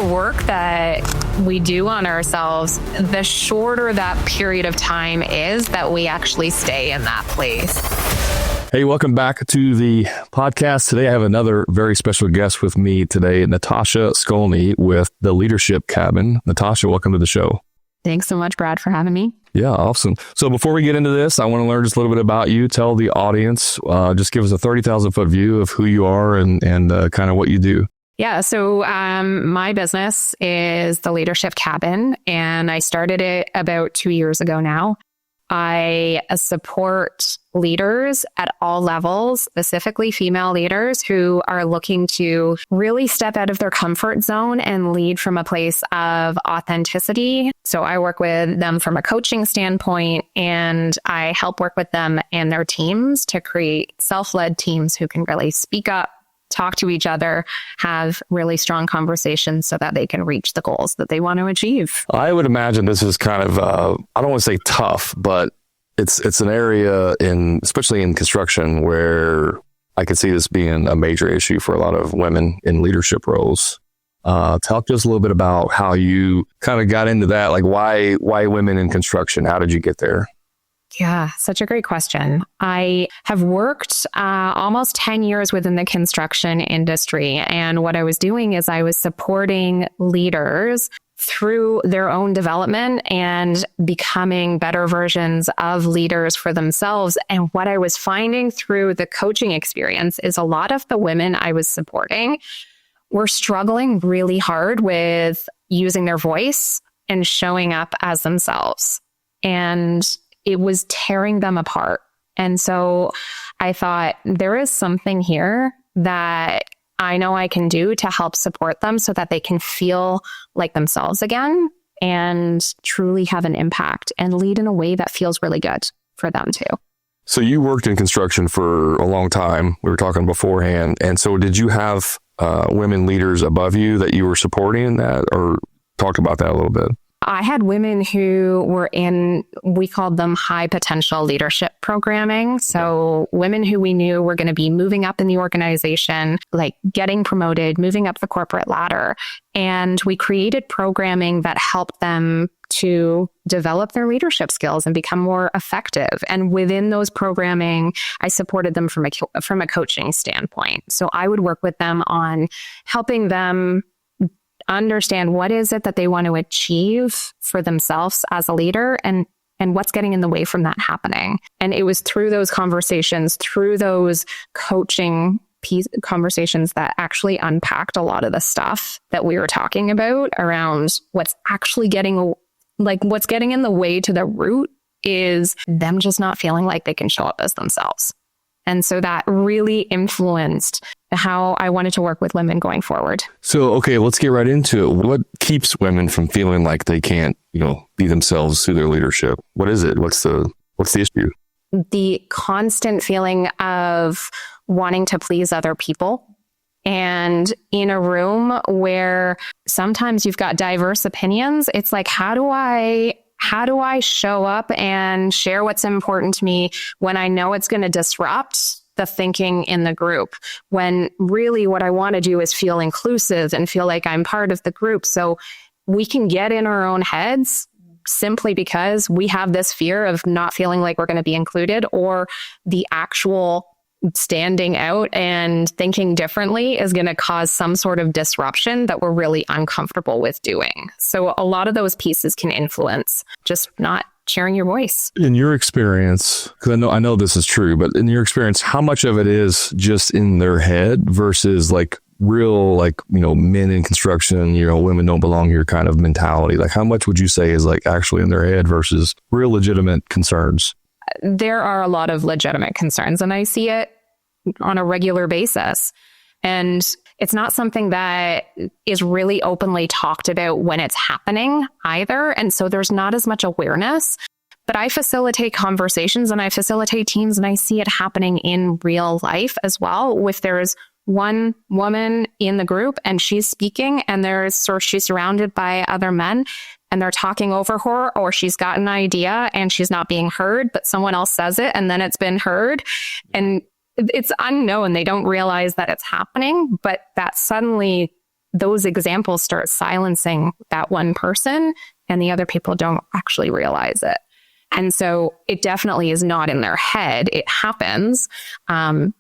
more work that we do on ourselves, the shorter that period of time is that we actually stay in that place. Hey, welcome back to the podcast. Today I have another very special guest with me today, Natasha Skolny with the Leadership Cabin. Natasha, welcome to the show. Thanks so much, Brad, for having me. Yeah, awesome. So before we get into this, I want to learn just a little bit about you. Tell the audience, just give us a 30,000 foot view of who you are and kind of what you do. Yeah, so my business is the Leadership Cabin, and I started it about 2 years ago now. I support leaders at all levels, specifically female leaders who are looking to really step out of their comfort zone and lead from a place of authenticity. So I work with them from a coaching standpoint, and I help work with them and their teams to create self-led teams who can really speak up, talk to each other, have really strong conversations so that they can reach the goals that they want to achieve. I would imagine this is kind of, I don't want to say tough, but it's an area especially in construction where I could see this being a major issue for a lot of women in leadership roles. Talk to us a little bit about how you kind of got into that. Like why women in construction? How did you get there? Yeah, such a great question. I have worked almost 10 years within the construction industry. And what I was doing is I was supporting leaders through their own development and becoming better versions of leaders for themselves. And what I was finding through the coaching experience is a lot of the women I was supporting were struggling really hard with using their voice and showing up as themselves. And it was tearing them apart. And so I thought there is something here that I know I can do to help support them so that they can feel like themselves again and truly have an impact and lead in a way that feels really good for them too. So you worked in construction for a long time. We were talking beforehand. And so did you have women leaders above you that you were supporting in that, or talk about that a little bit? I had women who were in, we called them high potential leadership programming. So women who we knew were going to be moving up in the organization, like getting promoted, moving up the corporate ladder. And we created programming that helped them to develop their leadership skills and become more effective. And within those programming, I supported them from a coaching standpoint. So I would work with them on helping them understand what is it that they want to achieve for themselves as a leader and what's getting in the way from that happening. And it was through those conversations, through those coaching conversations that actually unpacked a lot of the stuff that we were talking about around what's actually what's getting in the way to the root is them just not feeling like they can show up as themselves. And so that really influenced how I wanted to work with women going forward. So, okay, let's get right into it. What keeps women from feeling like they can't, be themselves through their leadership? What is it? What's the issue? The constant feeling of wanting to please other people. And in a room where sometimes you've got diverse opinions, it's like, how do I show up and share what's important to me when I know it's going to disrupt the thinking in the group, when really what I want to do is feel inclusive and feel like I'm part of the group. So we can get in our own heads simply because we have this fear of not feeling like we're going to be included, or the actual standing out and thinking differently is going to cause some sort of disruption that we're really uncomfortable with doing. So a lot of those pieces can influence just not sharing your voice. In your experience, because I know this is true, but in your experience, how much of it is just in their head versus real, men in construction, women don't belong here kind of mentality? Like how much would you say is actually in their head versus real legitimate concerns? There are a lot of legitimate concerns, and I see it on a regular basis. And it's not something that is really openly talked about when it's happening either. And so there's not as much awareness. But I facilitate conversations and I facilitate teams, and I see it happening in real life as well. If there's one woman in the group and she's speaking and she's surrounded by other men and they're talking over her, or she's got an idea and she's not being heard, but someone else says it and then it's been heard and it's unknown. They don't realize that it's happening, but that suddenly those examples start silencing that one person, and the other people don't actually realize it. And so it definitely is not in their head. It happens. And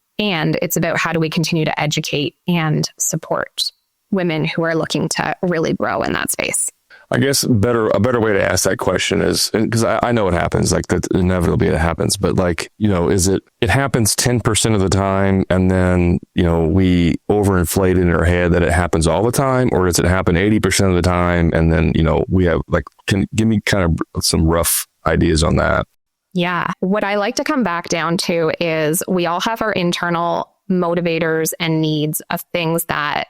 it's about how do we continue to educate and support women who are looking to really grow in that space. I guess a better way to ask that question is, because I know it happens, like that inevitably it happens, but like, is it happens 10% of the time and then, we overinflate in our head that it happens all the time, or does it happen 80% of the time? And then, we have like, give me kind of some rough ideas on that. Yeah. What I like to come back down to is we all have our internal motivators and needs of things that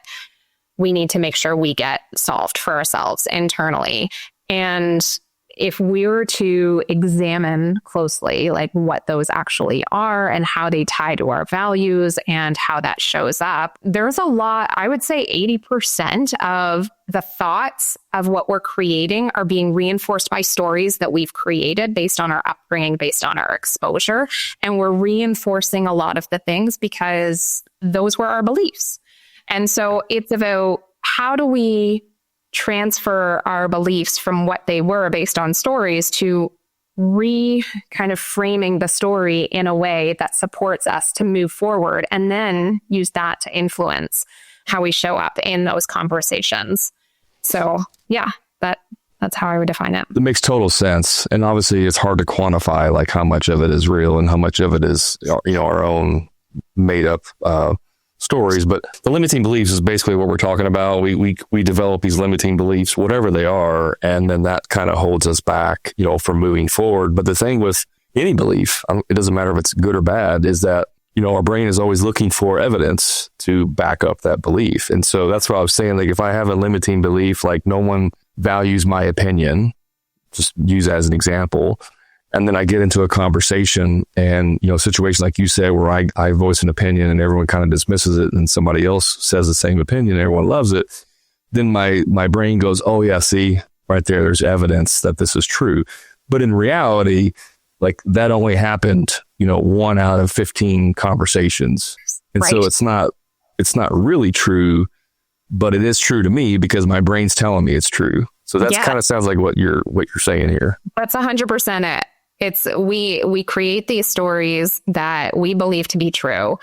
we need to make sure we get solved for ourselves internally. And if we were to examine closely, like what those actually are and how they tie to our values and how that shows up, there's a lot, I would say 80% of the thoughts of what we're creating are being reinforced by stories that we've created based on our upbringing, based on our exposure. And we're reinforcing a lot of the things because those were our beliefs. And so it's about how do we transfer our beliefs from what they were based on stories to kind of framing the story in a way that supports us to move forward, and then use that to influence how we show up in those conversations. So yeah, that's how I would define it. It makes total sense. And obviously it's hard to quantify like how much of it is real and how much of it is, our own made up stories. But the limiting beliefs is basically what we're talking about. We develop these limiting beliefs, whatever they are, and then that kind of holds us back, from moving forward. But the thing with any belief, it doesn't matter if it's good or bad, is that, our brain is always looking for evidence to back up that belief. And so that's what I was saying. Like if I have a limiting belief, like no one values my opinion, just use as an example. And then I get into a conversation and, situations like you said, where I voice an opinion and everyone kind of dismisses it and somebody else says the same opinion, and everyone loves it. Then my brain goes, oh yeah, see right there's evidence that this is true. But in reality, like that only happened, 1 out of 15 conversations. And right. So it's not really true, but it is true to me because my brain's telling me it's true. So that's kind of sounds like what you're saying here. That's 100% it. It's we create these stories that we believe to be true,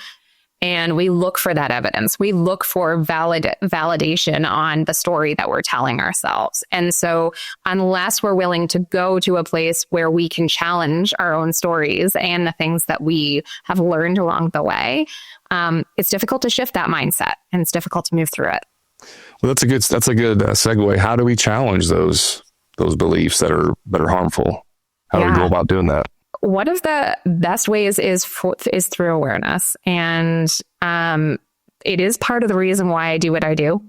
and we look for that evidence. We look for validation on the story that we're telling ourselves. And so unless we're willing to go to a place where we can challenge our own stories and the things that we have learned along the way, it's difficult to shift that mindset, and it's difficult to move through it. Well, that's a good segue. How do we challenge those beliefs that are harmful? How do we go about doing that? One of the best ways is through awareness. And it is part of the reason why I do what I do,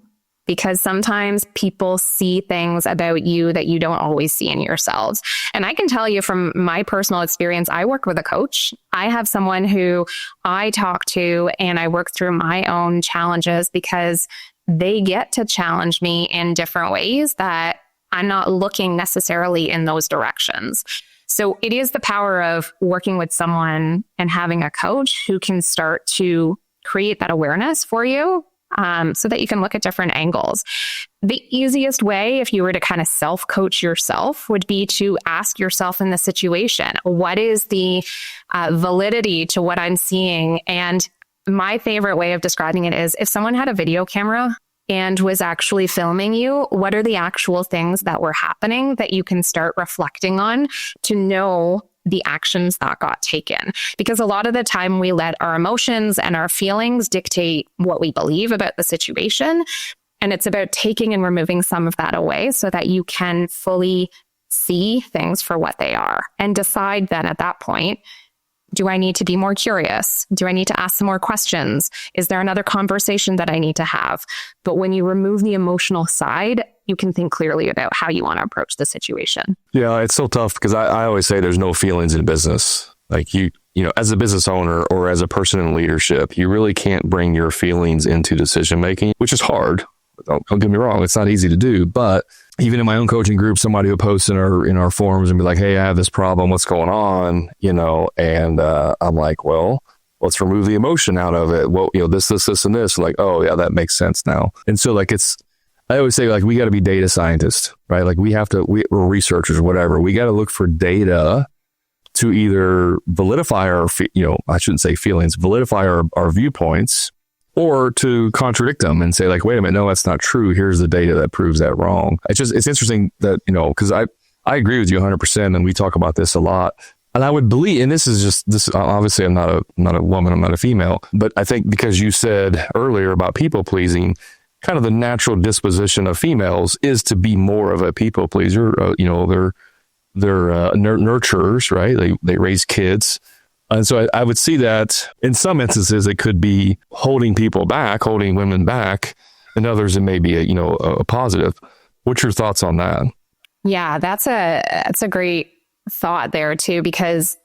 because sometimes people see things about you that you don't always see in yourselves. And I can tell you from my personal experience, I work with a coach. I have someone who I talk to and I work through my own challenges because they get to challenge me in different ways that I'm not looking necessarily in those directions. So it is the power of working with someone and having a coach who can start to create that awareness for you, so that you can look at different angles. The easiest way, if you were to kind of self-coach yourself, would be to ask yourself in the situation, what is the validity to what I'm seeing? And my favorite way of describing it is if someone had a video camera and was actually filming you, what are the actual things that were happening that you can start reflecting on to know the actions that got taken? Because a lot of the time we let our emotions and our feelings dictate what we believe about the situation. And it's about taking and removing some of that away so that you can fully see things for what they are and decide then at that point, do I need to be more curious? Do I need to ask some more questions? Is there another conversation that I need to have? But when you remove the emotional side, you can think clearly about how you want to approach the situation. Yeah, it's so tough because I always say there's no feelings in business. Like you as a business owner or as a person in leadership, you really can't bring your feelings into decision making, which is hard. Don't get me wrong, it's not easy to do. But even in my own coaching group, somebody will post in our forums and be like, hey, I have this problem. What's going on? And I'm like, well, let's remove the emotion out of it. Well, this, and this. Like, oh yeah, that makes sense now. And so like I always say like we got to be data scientists, right? Like we're researchers or whatever. We got to look for data to either validify our, I shouldn't say feelings, validify our viewpoints, or to contradict them and say like, wait a minute, no, that's not true. Here's the data that proves that wrong. It's interesting that, because I agree with you 100%. And we talk about this a lot. And I would believe, and this obviously I'm not a woman, I'm not a female, but I think because you said earlier about people pleasing, kind of the natural disposition of females is to be more of a people pleaser. They're nurturers, right? They raise kids. And so I would see that in some instances, it could be holding women back. In others, it may be a positive. What's your thoughts on that? Yeah, that's a great thought there too, because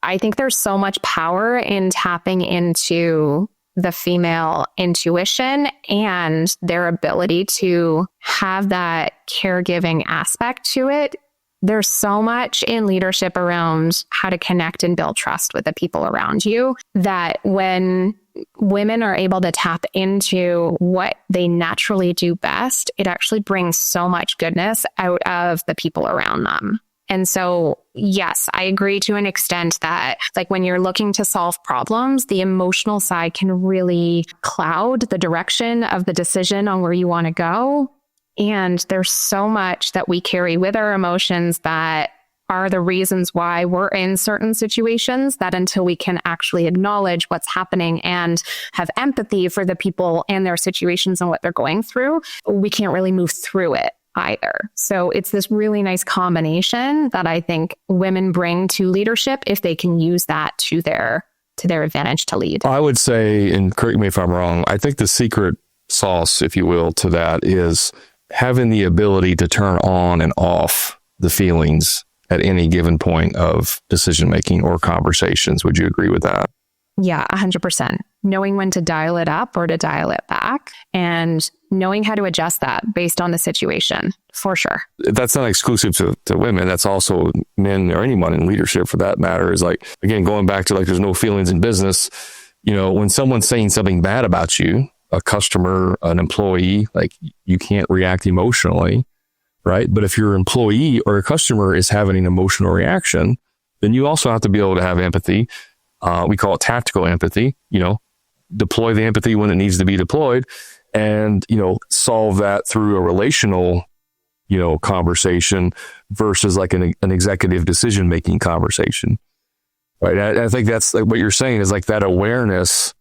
I think there's so much power in tapping into the female intuition and their ability to have that caregiving aspect to it. There's so much in leadership around how to connect and build trust with the people around you, that when women are able to tap into what they naturally do best, it actually brings so much goodness out of the people around them. And so, yes, I agree to an extent that like when you're looking to solve problems, the emotional side can really cloud the direction of the decision on where you want to go. And there's so much that we carry with our emotions that are the reasons why we're in certain situations, that until we can actually acknowledge what's happening and have empathy for the people and their situations and what they're going through, we can't really move through it either. So it's this really nice combination that I think women bring to leadership if they can use that to their advantage to lead. I would say, and correct me if I'm wrong, I think the secret sauce, if you will, to that is having the ability to turn on and off the feelings at any given point of decision making or conversations. Would you agree with that? Yeah, 100%. Knowing when to dial it up or to dial it back, and knowing how to adjust that based on the situation, for sure. That's not exclusive to women. That's also men or anyone in leadership for that matter. Is like, again, going back to like, there's no feelings in business. When someone's saying something bad about you, a customer, an employee, like you can't react emotionally, right? But if your employee or a customer is having an emotional reaction, then you also have to be able to have empathy. We call it tactical empathy, deploy the empathy when it needs to be deployed, and, solve that through a relational, conversation versus like an executive decision-making conversation, right? I think that's like what you're saying is like that awareness.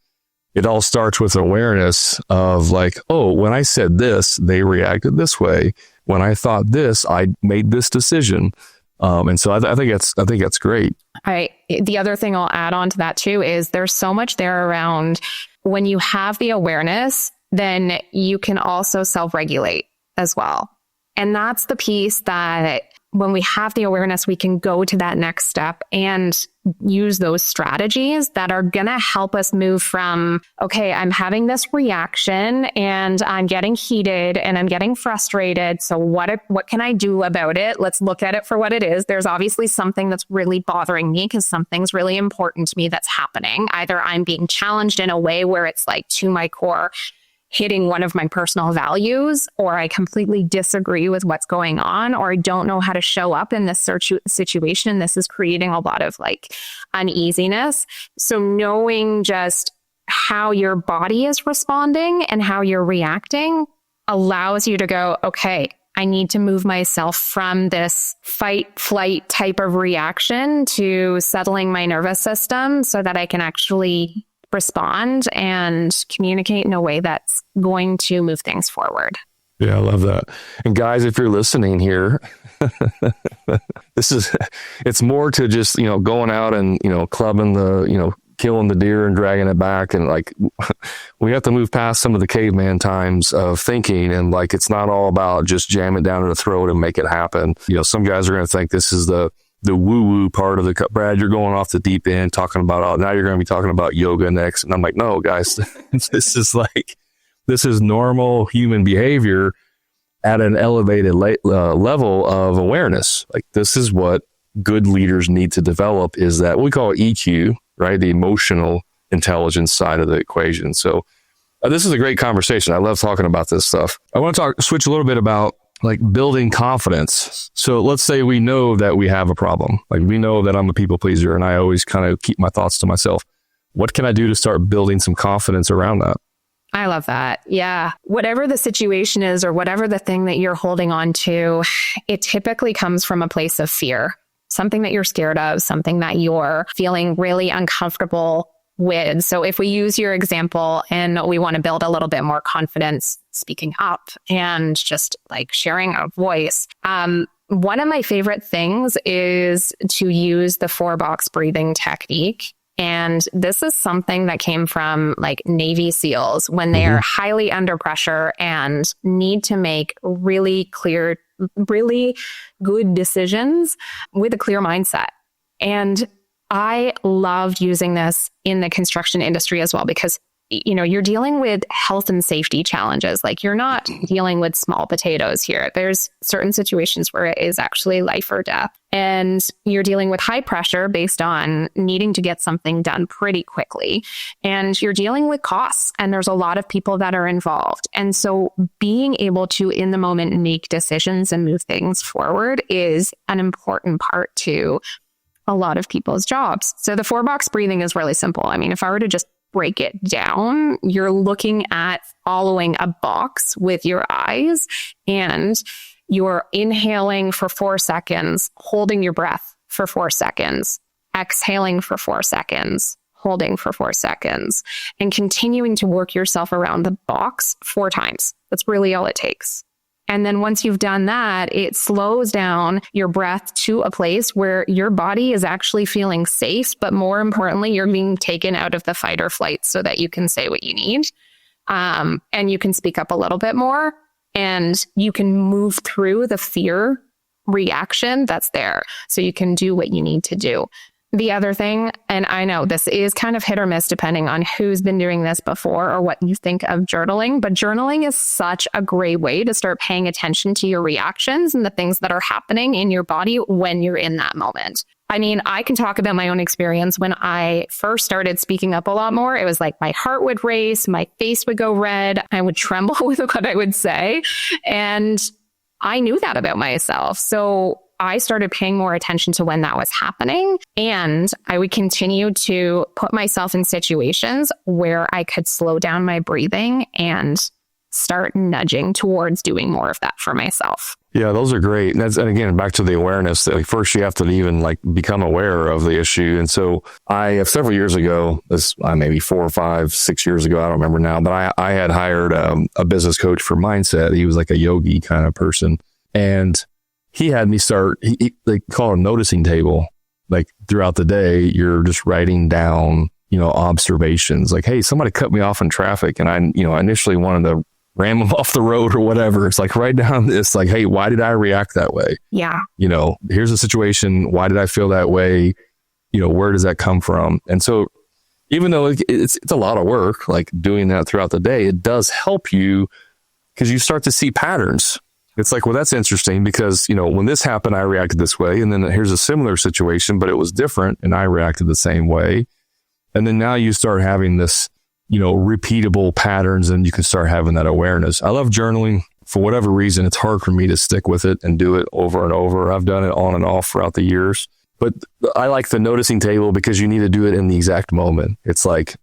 It all starts with awareness of like, oh, when I said this, they reacted this way. When I thought this, I made this decision. And so I think that's great. The other thing I'll add on to that too is there's so much there around when you have the awareness, then you can also self-regulate as well. And that's the piece that when we have the awareness, we can go to that next step and use those strategies that are going to help us move from, okay, I'm having this reaction and I'm getting heated and I'm getting frustrated. So what can I do about it? Let's look at it for what it is. There's obviously something that's really bothering me because something's really important to me that's happening. Either I'm being challenged in a way where it's like to my core, hitting one of my personal values, or I completely disagree with what's going on, or I don't know how to show up in this situation. This is creating a lot of like uneasiness. So knowing just how your body is responding and how you're reacting allows you to go, okay, I need to move myself from this fight, flight type of reaction to settling my nervous system so that I can actually respond and communicate in a way that's going to move things forward. Yeah, I love that. And guys, if you're listening here, it's more to just, going out and, clubbing killing the deer and dragging it back. And like, we have to move past some of the caveman times of thinking. And like, it's not all about just jam it down in the throat and make it happen. Some guys are going to think this is the woo-woo part of the, Brad, you're going off the deep end talking about, now you're going to be talking about yoga next. And I'm like, no, guys, this is normal human behavior at an elevated level of awareness. Like, this is what good leaders need to develop, is that we call it EQ, right? The emotional intelligence side of the equation. So this is a great conversation. I love talking about this stuff. I want to switch a little bit about like building confidence. So let's say we know that we have a problem. Like we know that I'm a people pleaser and I always kind of keep my thoughts to myself. What can I do to start building some confidence around that? I love that. Yeah. Whatever the situation is or whatever the thing that you're holding on to, it typically comes from a place of fear, something that you're scared of, something that you're feeling really uncomfortable with. So if we use your example and we want to build a little bit more confidence speaking up and just like sharing a voice, one of my favorite things is to use the 4-box breathing technique. And this is something that came from like Navy SEALs when they are highly under pressure and need to make really clear, really good decisions with a clear mindset. And I loved using this in the construction industry as well, because you know, you're dealing with health and safety challenges. Like you're not dealing with small potatoes here. There's certain situations where it is actually life or death. And you're dealing with high pressure based on needing to get something done pretty quickly. And you're dealing with costs. And there's a lot of people that are involved. And so being able to, in the moment, make decisions and move things forward is an important part to a lot of people's jobs. So the 4-box breathing is really simple. I mean, if I were to just break it down, you're looking at following a box with your eyes and you're inhaling for 4 seconds, holding your breath for 4 seconds, exhaling for 4 seconds, holding for 4 seconds, and continuing to work yourself around the box 4 times. That's really all it takes. And then once you've done that, it slows down your breath to a place where your body is actually feeling safe. But more importantly, you're being taken out of the fight or flight so that you can say what you need. And you can speak up a little bit more and you can move through the fear reaction that's there. So you can do what you need to do. The other thing, and I know this is kind of hit or miss depending on who's been doing this before or what you think of journaling, but journaling is such a great way to start paying attention to your reactions and the things that are happening in your body when you're in that moment. I mean, I can talk about my own experience. When I first started speaking up a lot more, it was like my heart would race, my face would go red, I would tremble with what I would say. And I knew that about myself. So I started paying more attention to when that was happening, and I would continue to put myself in situations where I could slow down my breathing and start nudging towards doing more of that for myself. Yeah, those are great. And again, back to the awareness, like first you have to even like become aware of the issue. And so several years ago, maybe 4 or 5, 6 years ago, I don't remember now, but I had hired a business coach for mindset. He was like a yogi kind of person. And he had me start, they call it a noticing table. Like throughout the day, you're just writing down, observations like, hey, somebody cut me off in traffic. And I initially wanted to ram them off the road or whatever. It's like, write down this, like, hey, why did I react that way? Yeah. Here's the situation. Why did I feel that way? Where does that come from? And so even though it's a lot of work, like doing that throughout the day, it does help you because you start to see patterns. It's like, well, that's interesting because, when this happened, I reacted this way. And then here's a similar situation, but it was different and I reacted the same way. And then now you start having this, repeatable patterns and you can start having that awareness. I love journaling. For whatever reason, it's hard for me to stick with it and do it over and over. I've done it on and off throughout the years, but I like the noticing table because you need to do it in the exact moment. It's like,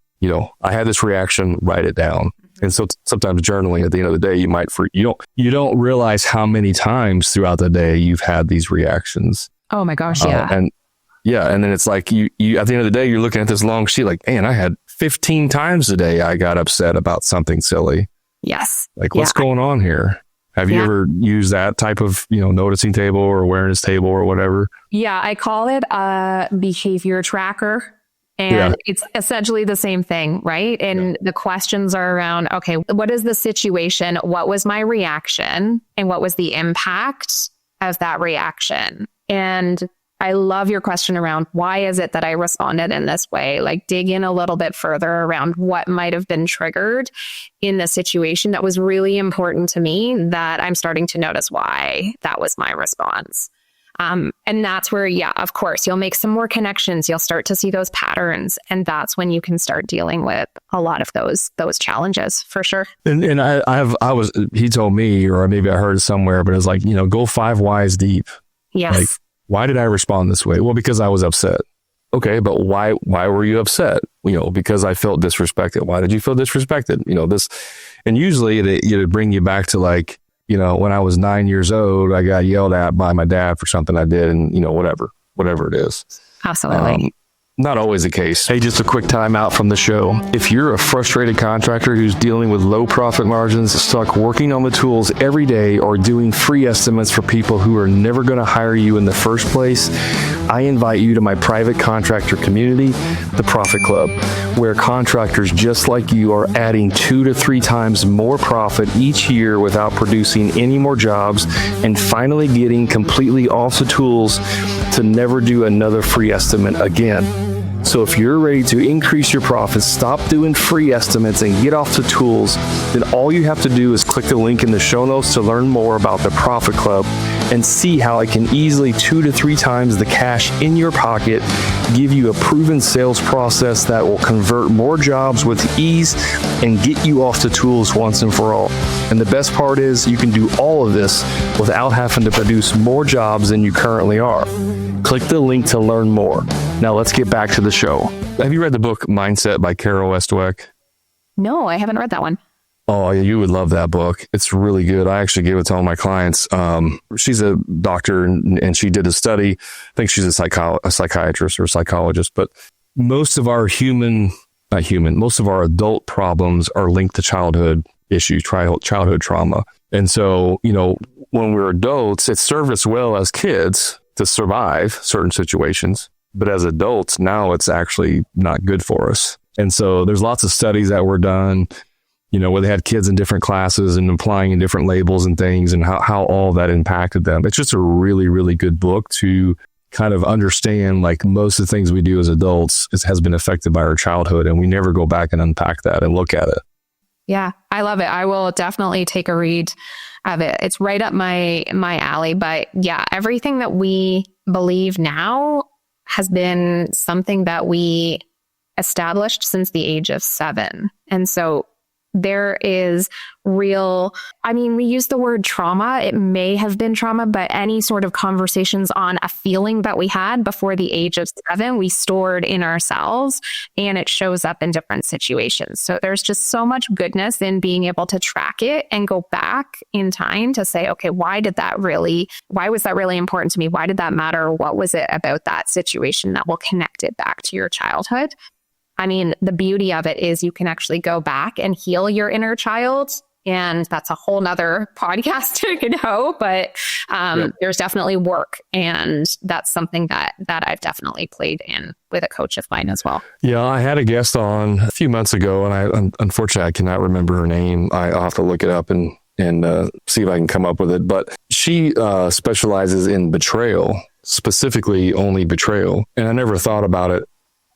I had this reaction, write it down. And so sometimes journaling at the end of the day, you don't realize how many times throughout the day you've had these reactions. Oh my gosh. Yeah. And then it's like you at the end of the day, you're looking at this long sheet like, man, I had 15 times a day I got upset about something silly. Yes. Like what's going on here? Have you ever used that type of, noticing table or awareness table or whatever? Yeah. I call it a behavior tracker. And it's essentially the same thing, right? And the questions are around, okay, what is the situation? What was my reaction? And what was the impact of that reaction? And I love your question around why is it that I responded in this way? Like dig in a little bit further around what might have been triggered in the situation that was really important to me that I'm starting to notice why that was my response. And that's where, yeah, of course, you'll make some more connections. You'll start to see those patterns. And that's when you can start dealing with a lot of those challenges for sure. And he told me, or maybe I heard it somewhere, but it's like, go 5 whys deep. Yes. Like, why did I respond this way? Well, because I was upset. Okay, but why were you upset? Because I felt disrespected. Why did you feel disrespected? This, and usually it'd bring you back to like, when I was 9 years old, I got yelled at by my dad for something I did, and whatever it is. Absolutely. Not always the case. Hey, just a quick time out from the show. If you're a frustrated contractor who's dealing with low profit margins, stuck working on the tools every day, or doing free estimates for people who are never going to hire you in the first place, I invite you to my private contractor community, the Profit Club, where contractors just like you are adding 2 to 3 times more profit each year without producing any more jobs, and finally getting completely off the tools to never do another free estimate again. So if you're ready to increase your profits, stop doing free estimates, and get off the tools, then all you have to do is click the link in the show notes to learn more about the Profit Club and see how it can easily 2 to 3 times the cash in your pocket, give you a proven sales process that will convert more jobs with ease and get you off the tools once and for all. And the best part is you can do all of this without having to produce more jobs than you currently are. Click the link to learn more. Now let's get back to the show. Have you read the book Mindset by 𝐤𝐻𝐿 𝐬𝐻? No, I haven't read that one. Oh, you would love that book. It's really good. I actually gave it to all my clients. She's a doctor and she did a study. I think she's a psychiatrist or psychologist, but most of our most of our adult problems are linked to childhood issues, childhood trauma. And so, when we're adults, it served us well as kids to survive certain situations. But as adults, now it's actually not good for us. And so there's lots of studies that were done, where they had kids in different classes and applying in different labels and things, and how all that impacted them. It's just a really, really good book to kind of understand, like, most of the things we do as adults has been affected by our childhood, and we never go back and unpack that and look at it. Yeah, I love it. I will definitely take a read of it. It's right up my alley. But yeah, everything that we believe now has been something that we established since the age of 7. And so there is we use the word trauma. It may have been trauma, but any sort of conversations on a feeling that we had before the age of 7, we stored in ourselves, and it shows up in different situations. So there's just so much goodness in being able to track it and go back in time to say, okay, why was that really important to me? Why did that matter? What was it about that situation that will connect it back to your childhood? The beauty of it is you can actually go back and heal your inner child. And that's a whole nother podcast but there's definitely work. And that's something that I've definitely played in with a coach of mine as well. Yeah, I had a guest on a few months ago, and unfortunately I cannot remember her name. I'll have to look it up and see if I can come up with it. But she specializes in betrayal, specifically only betrayal. And I never thought about it.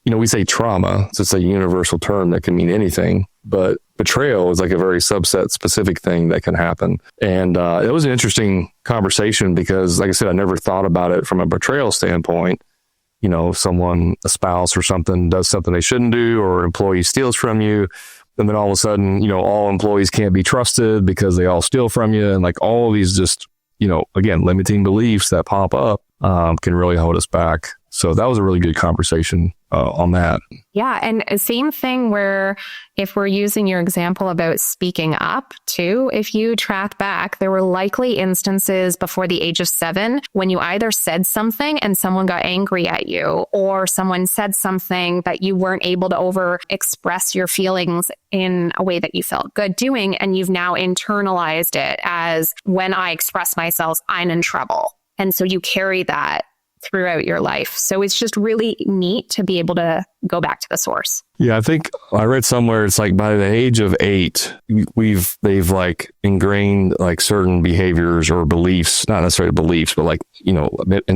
We say trauma, so it's a universal term that can mean anything, but betrayal is like a very subset specific thing that can happen. And it was an interesting conversation because, like I said, I never thought about it from a betrayal standpoint. Someone, a spouse or something, does something they shouldn't do, or employee steals from you. And then all of a sudden, all employees can't be trusted because they all steal from you. And like all of these just, again, limiting beliefs that pop up can really hold us back. So that was a really good conversation on that. Yeah. And same thing where if we're using your example about speaking up too, if you track back, there were likely instances before the age of 7 when you either said something and someone got angry at you, or someone said something that you weren't able to over express your feelings in a way that you felt good doing. And you've now internalized it as, when I express myself, I'm in trouble. And so you carry that throughout your life. So it's just really neat to be able to go back to the source. Yeah, I think I read somewhere it's like by the age of 8, they've like ingrained like certain behaviors or beliefs, not necessarily beliefs, but like,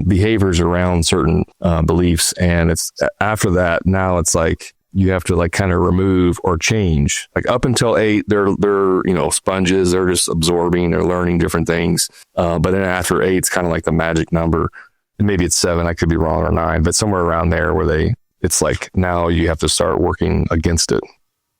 behaviors around certain beliefs. And it's after that, now it's like you have to like kind of remove or change. Like up until 8, they're sponges, they're just absorbing, they're learning different things. But then after 8, it's kind of like the magic number. maybe it's 7, I could be wrong, or 9, but somewhere around there where it's like now you have to start working against it.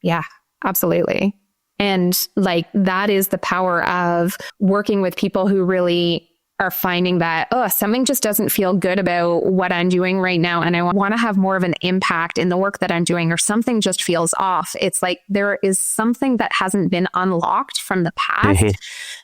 Yeah, absolutely. And like that is the power of working with people who really are finding that, something just doesn't feel good about what I'm doing right now. And I want to have more of an impact in the work that I'm doing, or something just feels off. It's like there is something that hasn't been unlocked from the past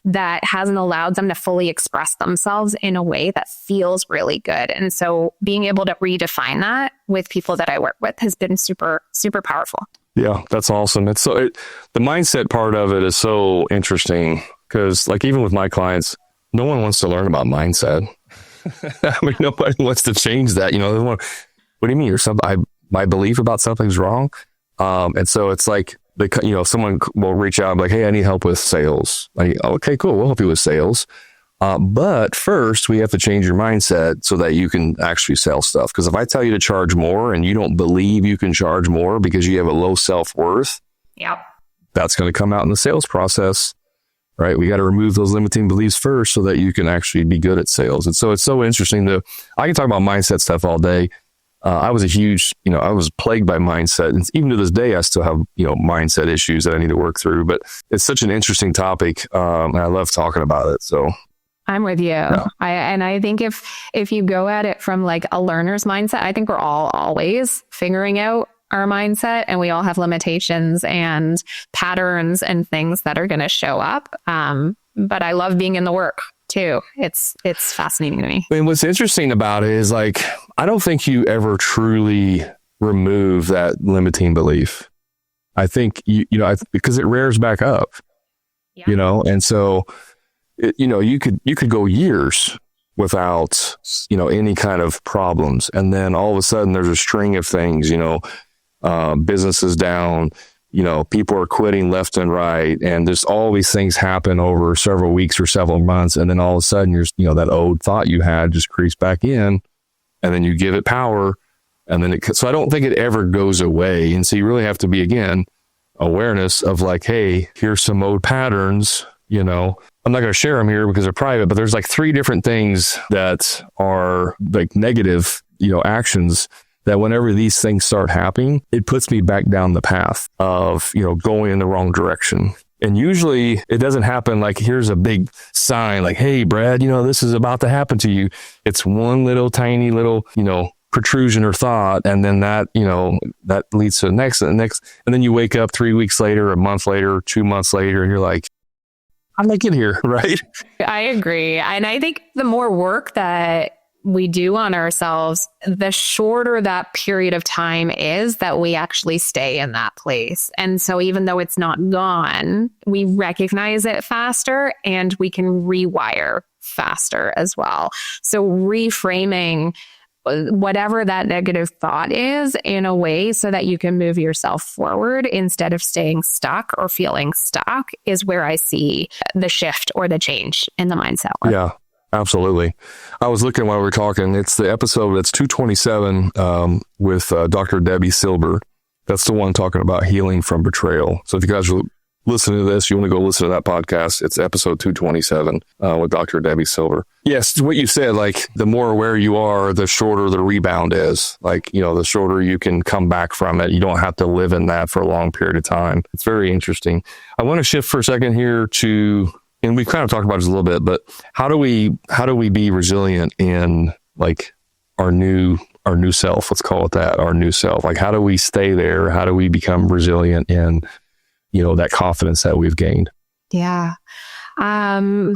that hasn't allowed them to fully express themselves in a way that feels really good. And so being able to redefine that with people that I work with has been super, super powerful. Yeah, that's awesome. The mindset part of it is so interesting because like even with my clients, no one wants to learn about mindset. I mean, nobody wants to change that. You know, what do you mean? My belief about something's wrong. And so it's like, someone will reach out and be like, hey, I need help with sales. Like, okay, cool. We'll help you with sales. But first we have to change your mindset so that you can actually sell stuff. Because if I tell you to charge more and you don't believe you can charge more because you have a low self-worth, that's going to come out in the sales process. Right. We got to remove those limiting beliefs first so that you can actually be good at sales. And so it's so interesting I can talk about mindset stuff all day. I was I was plagued by mindset. And even to this day, I still have, mindset issues that I need to work through. But it's such an interesting topic. And I love talking about it. So I'm with you. Yeah. I think if you go at it from like a learner's mindset, I think we're all always figuring out our mindset, and we all have limitations and patterns and things that are going to show up. But I love being in the work too. It's fascinating to me. I mean, what's interesting about it is like, I don't think you ever truly remove that limiting belief. I think, because it rears back up, and so, you could go years without, any kind of problems. And then all of a sudden there's a string of things, business is down, people are quitting left and right. And there's all these things happen over several weeks or several months. And then all of a sudden that old thought you had just creeps back in, and then you give it power. And then so I don't think it ever goes away. And so you really have to be, again, awareness of like, hey, here's some old patterns, I'm not going to share them here because they're private, but there's like 3 different things that are like negative, actions that whenever these things start happening, it puts me back down the path of, going in the wrong direction. And usually it doesn't happen like, here's a big sign like, hey, Brad, this is about to happen to you. It's one little tiny little, protrusion or thought. And then that, that leads to the next and the next. And then you wake up 3 weeks later, a month later, 2 months later, and you're like, how'd I get here? Right. I agree. And I think the more work that we do on ourselves, the shorter that period of time is that we actually stay in that place. And so even though it's not gone, we recognize it faster and we can rewire faster as well. So reframing whatever that negative thought is in a way so that you can move yourself forward instead of staying stuck or feeling stuck is where I see the shift or the change in the mindset work. Yeah. Absolutely. I was looking while we were talking. It's the episode that's 227 with Dr. Debbie Silber. That's the one talking about healing from betrayal. So if you guys are listening to this, you want to go listen to that podcast. It's episode 227 with Dr. Debbie Silber. Yes, what you said, like the more aware you are, the shorter the rebound is. Like, the shorter you can come back from it. You don't have to live in that for a long period of time. It's very interesting. I want to shift for a second here to... And we kind of talked about this a little bit, but how do we be resilient in like our new self? Let's call it that, our new self. Like, how do we stay there? How do we become resilient in, that confidence that we've gained? Yeah. The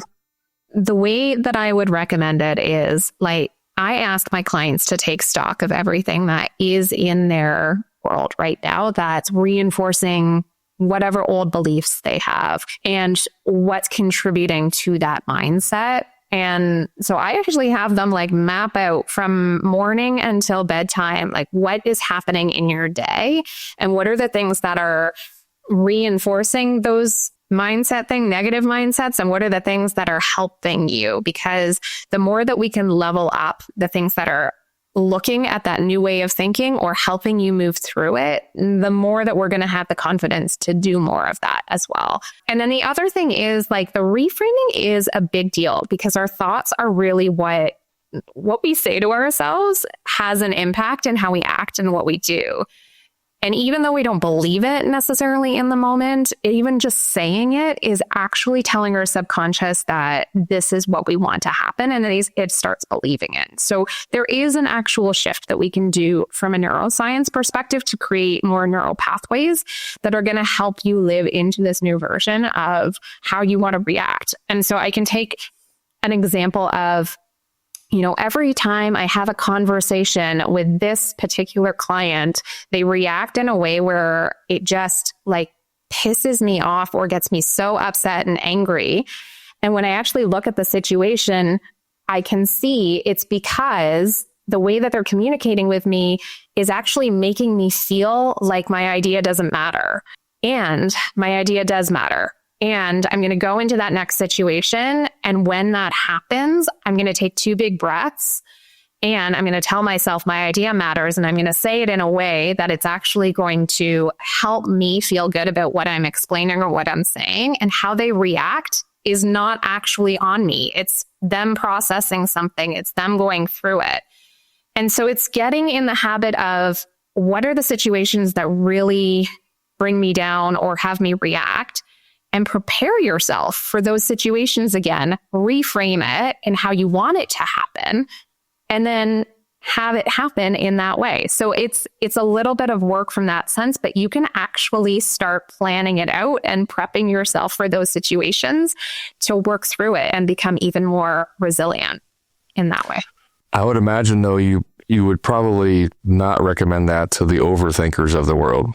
way that I would recommend it is like, I ask my clients to take stock of everything that is in their world right now that's reinforcing whatever old beliefs they have and what's contributing to that mindset. And so I actually have them like map out from morning until bedtime, like what is happening in your day and what are the things that are reinforcing those negative mindsets, and what are the things that are helping you? Because the more that we can level up the things that are looking at that new way of thinking or helping you move through it, the more that we're going to have the confidence to do more of that as well. And then the other thing is like the reframing is a big deal because our thoughts are really what what we say to ourselves has an impact in how we act and what we do. And even though we don't believe it necessarily in the moment, even just saying it is actually telling our subconscious that this is what we want to happen, and it starts believing it. So there is an actual shift that we can do from a neuroscience perspective to create more neural pathways that are going to help you live into this new version of how you want to react. And so I can take an example of, every time I have a conversation with this particular client, they react in a way where it just pisses me off or gets me so upset and angry. And when I actually look at the situation, I can see it's because the way that they're communicating with me is actually making me feel like my idea doesn't matter. And my idea does matter. And I'm going to go into that next situation. And when that happens, I'm going to take 2 big breaths and I'm going to tell myself my idea matters. And I'm going to say it in a way that it's actually going to help me feel good about what I'm explaining or what I'm saying. And how they react is not actually on me. It's them processing something. It's them going through it. And so it's getting in the habit of, what are the situations that really bring me down or have me react? And prepare yourself for those situations again, reframe it in how you want it to happen, and then have it happen in that way. So it's a little bit of work from that sense, but you can actually start planning it out and prepping yourself for those situations to work through it and become even more resilient in that way. I would imagine, though, you would probably not recommend that to the overthinkers of the world.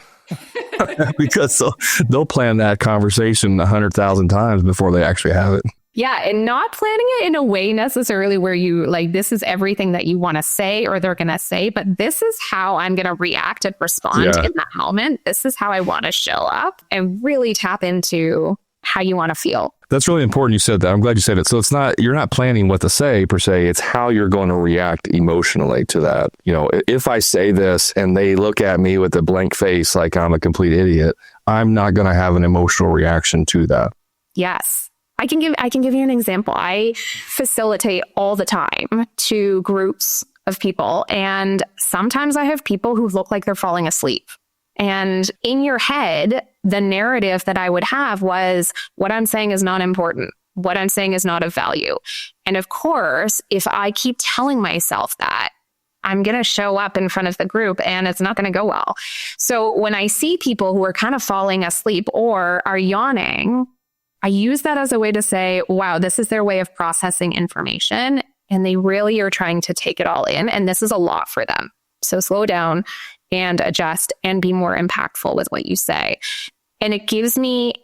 Because they'll plan that conversation 100,000 times before they actually have it. Yeah, and not planning it in a way necessarily where you this is everything that you want to say or they're going to say, but this is how I'm going to react and respond in that moment. This is how I want to show up, and really tap into how you want to feel. That's really important you said that. I'm glad you said it. So you're not planning what to say per se. It's how you're going to react emotionally to that. If I say this and they look at me with a blank face like I'm a complete idiot, I'm not going to have an emotional reaction to that. Yes. I can give you an example. I facilitate all the time to groups of people, and sometimes I have people who look like they're falling asleep. And in your head, the narrative that I would have was, what I'm saying is not important. What I'm saying is not of value. And of course, if I keep telling myself that, I'm going to show up in front of the group and it's not going to go well. So when I see people who are kind of falling asleep or are yawning, I use that as a way to say, wow, this is their way of processing information. And they really are trying to take it all in. And this is a lot for them. So slow down and adjust and be more impactful with what you say. And it gives me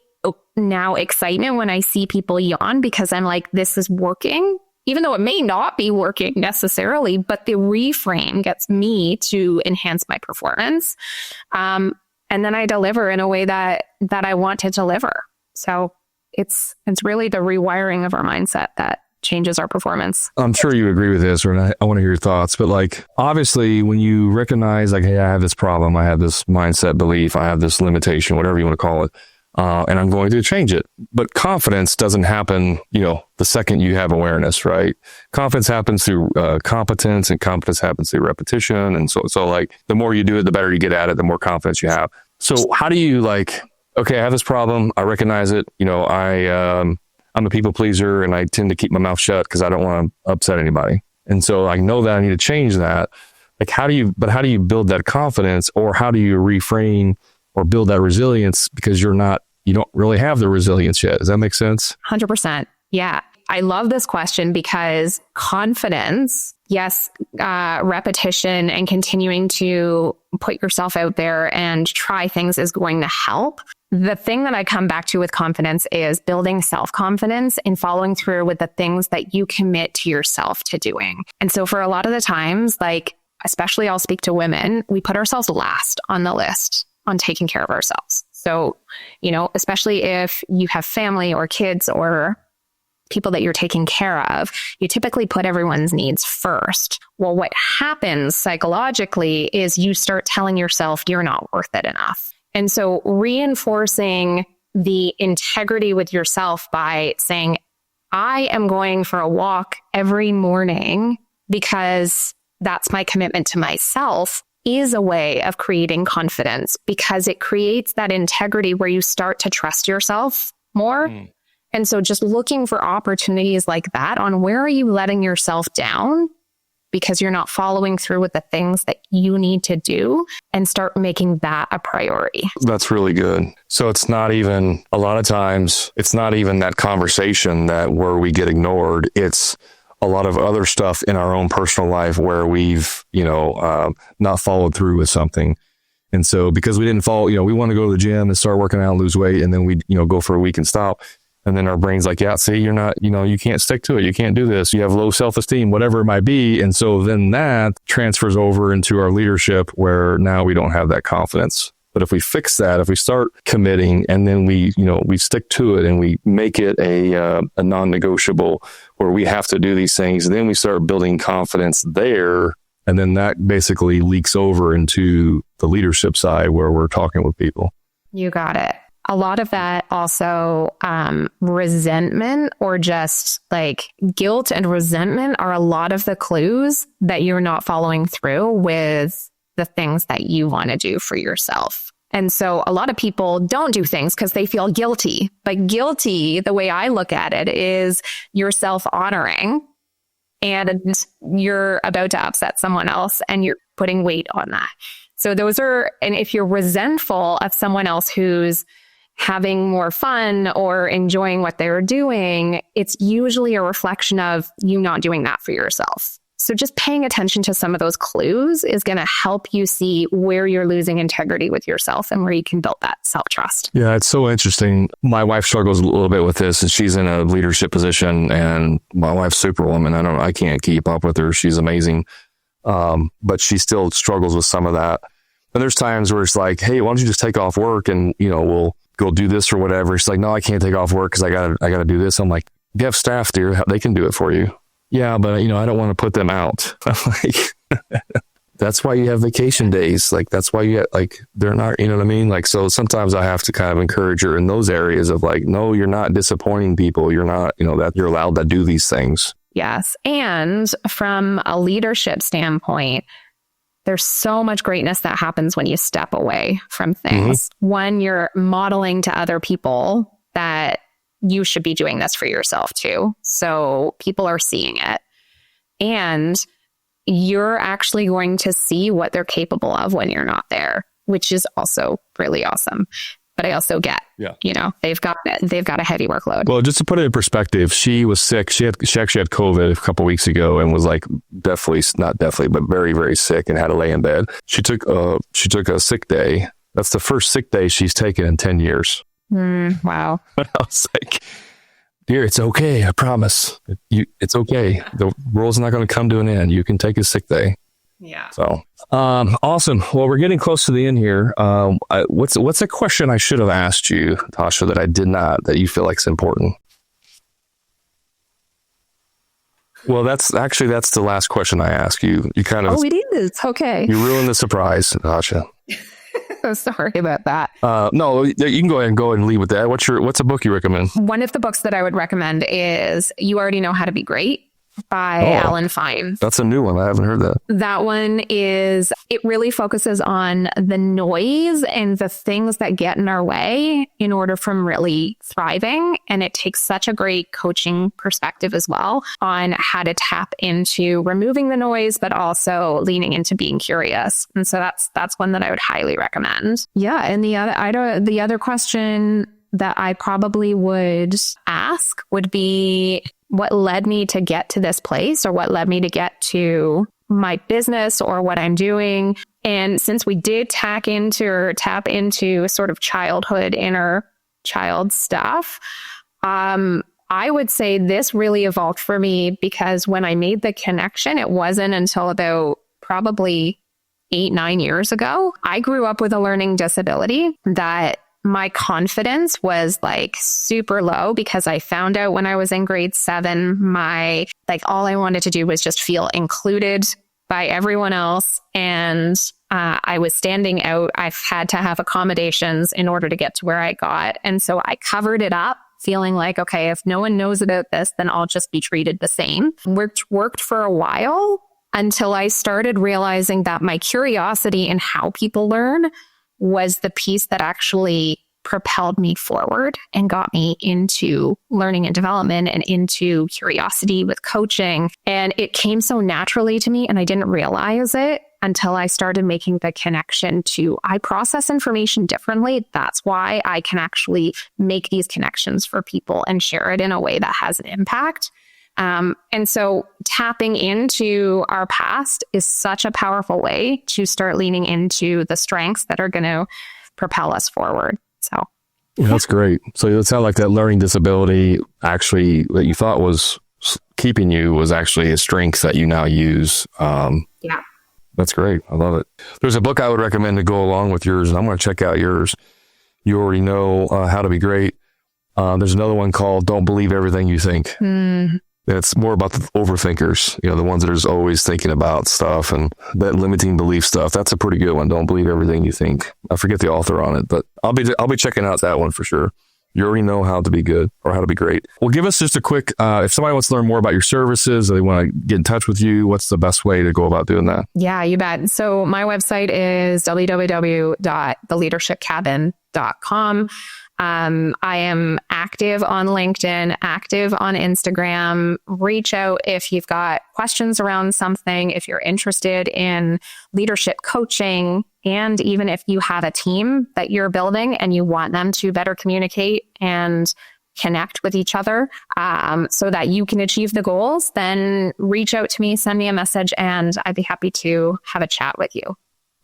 now excitement when I see people yawn, because I'm like, this is working, even though it may not be working necessarily, but the reframe gets me to enhance my performance. And then I deliver in a way that I want to deliver. So it's really the rewiring of our mindset that changes our performance. I'm sure you agree with this, or I want to hear your thoughts, but obviously when you recognize hey, I have this problem, I have this mindset belief, I have this limitation, whatever you want to call it, and I'm going to change it. But confidence doesn't happen, the second you have awareness, right? Confidence happens through competence, and competence happens through repetition. And so the more you do it, the better you get at it, the more confidence you have. So how do you okay, I have this problem, I recognize it, I'm a people pleaser and I tend to keep my mouth shut because I don't want to upset anybody. And so I know that I need to change that. How do you build that confidence, or how do you reframe or build that resilience? Because you don't really have the resilience yet. Does that make sense? 100%. Yeah. I love this question because confidence, yes, repetition and continuing to put yourself out there and try things is going to help. The thing that I come back to with confidence is building self-confidence and following through with the things that you commit to yourself to doing. And so for a lot of the times, especially I'll speak to women, we put ourselves last on the list on taking care of ourselves. So, especially if you have family or kids or people that you're taking care of, you typically put everyone's needs first. Well, what happens psychologically is you start telling yourself you're not worth it enough. And so reinforcing the integrity with yourself by saying, I am going for a walk every morning because that's my commitment to myself, is a way of creating confidence, because it creates that integrity where you start to trust yourself more. And so just looking for opportunities like that on where are you letting yourself down because you're not following through with the things that you need to do, and start making that a priority. That's really good. So it's not even, a lot of times, it's not even that conversation that where we get ignored. It's a lot of other stuff in our own personal life where we've, not followed through with something. And so because we didn't follow, we want to go to the gym and start working out and lose weight, and then we, go for a week and stop. And then our brain's like, yeah, see, you're not, you can't stick to it. You can't do this. You have low self-esteem, whatever it might be. And so then that transfers over into our leadership where now we don't have that confidence. But if we fix that, if we start committing and then we stick to it and we make it a non-negotiable where we have to do these things, and then we start building confidence there. And then that basically leaks over into the leadership side where we're talking with people. You got it. A lot of that also, resentment, or just like guilt and resentment, are a lot of the clues that you're not following through with the things that you want to do for yourself. And so a lot of people don't do things because they feel guilty. But guilty, the way I look at it, is you're self-honoring and you're about to upset someone else and you're putting weight on that. So those are, and if you're resentful of someone else who's having more fun or enjoying what they're doing, it's usually a reflection of you not doing that for yourself. So just paying attention to some of those clues is going to help you see where you're losing integrity with yourself and where you can build that self-trust. Yeah, it's so interesting. My wife struggles a little bit with this, and she's in a leadership position, and my wife's superwoman. I can't keep up with her. She's amazing. But she still struggles with some of that. And there's times where it's like, hey, why don't you just take off work and, we'll go do this or whatever. She's like, no, I can't take off work because I gotta do this. I'm like, you have staff, dear. They can do it for you. Yeah, but I don't want to put them out. I'm like, that's why you have vacation days. Like, that's why you get, they're not, you know what I mean? Like, so sometimes I have to kind of encourage her in those areas of like, no, you're not disappointing people. You're not, that you're allowed to do these things. Yes. And from a leadership standpoint, there's so much greatness that happens when you step away from things. Mm-hmm. One, you're modeling to other people that you should be doing this for yourself too. So people are seeing it. And you're actually going to see what they're capable of when you're not there, which is also really awesome. But I also get, they've got a heavy workload. Well, just to put it in perspective, she was sick. She actually had COVID a couple of weeks ago and was like not definitely, but very, very sick and had to lay in bed. She took a sick day. That's the first sick day she's taken in 10 years. Wow. But I was like, dear, it's okay. I promise. It's okay. The world's not going to come to an end. You can take a sick day. Yeah. So, awesome. Well, we're getting close to the end here. What's a question I should have asked you, Tasha, that I did not, that you feel like is important? Well, that's the last question I ask you. You kind of. Oh, it is. Okay. You ruined the surprise, Natasha. So sorry about that. No, you can go ahead and lead with that. What's a book you recommend? One of the books that I would recommend is You Already Know How to Be Great by Alan Fine. That's a new one. I haven't heard that. That one it really focuses on the noise and the things that get in our way in order from really thriving. And it takes such a great coaching perspective as well on how to tap into removing the noise, but also leaning into being curious. And so that's one that I would highly recommend. Yeah. And the other question that I probably would ask would be, what led me to get to this place, or what led me to get to my business or what I'm doing? And since we did tap into sort of childhood, inner child stuff, I would say this really evolved for me because when I made the connection, it wasn't until about probably 8-9 years ago. I grew up with a learning disability that my confidence was like super low because I found out when I was in grade 7, all I wanted to do was just feel included by everyone else. And I was standing out. I've had to have accommodations in order to get to where I got. And so I covered it up feeling like, okay, if no one knows about this, then I'll just be treated the same. Which worked for a while until I started realizing that my curiosity in how people learn was the piece that actually propelled me forward and got me into learning and development and into curiosity with coaching. And it came so naturally to me, and I didn't realize it until I started making the connection to, I process information differently. That's why I can actually make these connections for people and share it in a way that has an impact. And so tapping into our past is such a powerful way to start leaning into the strengths that are going to propel us forward. So yeah, that's great. So it sounds like that learning disability actually that you thought was keeping you was actually a strength that you now use. Yeah. That's great. I love it. There's a book I would recommend to go along with yours, and I'm going to check out yours. You already know How to Be Great. There's another one called Don't Believe Everything You Think. It's more about the overthinkers, the ones that are just always thinking about stuff and that limiting belief stuff. That's a pretty good one. Don't believe everything you think. I forget the author on it, but I'll be checking out that one for sure. You already know how to be good or how to be great. Well, give us just a quick, if somebody wants to learn more about your services, or they want to get in touch with you, what's the best way to go about doing that? Yeah, you bet. So my website is www.theleadershipcabin.com. I am active on LinkedIn, active on Instagram. Reach out if you've got questions around something, if you're interested in leadership coaching, and even if you have a team that you're building and you want them to better communicate and connect with each other so that you can achieve the goals, then reach out to me, send me a message, and I'd be happy to have a chat with you.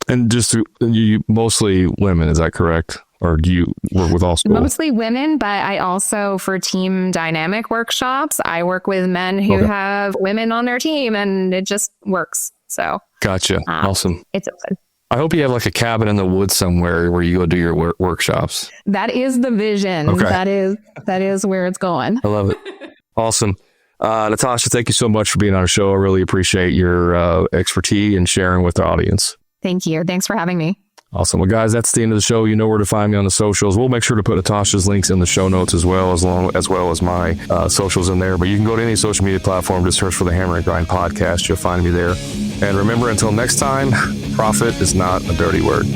And just you mostly women, is that correct? Or do you work with all schools? Mostly women, but I also, for team dynamic workshops, I work with men who have women on their team, and it just works. So gotcha. Awesome. It's open. I hope you have like a cabin in the woods somewhere where you go do your workshops. That is the vision. Okay. That is where it's going. I love it. Awesome. Natasha, thank you so much for being on our show. I really appreciate your expertise and sharing with the audience. Thank you. Thanks for having me. Awesome. Well, guys, that's the end of the show. You know where to find me on the socials. We'll make sure to put Natasha's links in the show notes as well as my socials in there. But you can go to any social media platform, just search for the Hammer and Grind podcast. You'll find me there. And remember, until next time, profit is not a dirty word.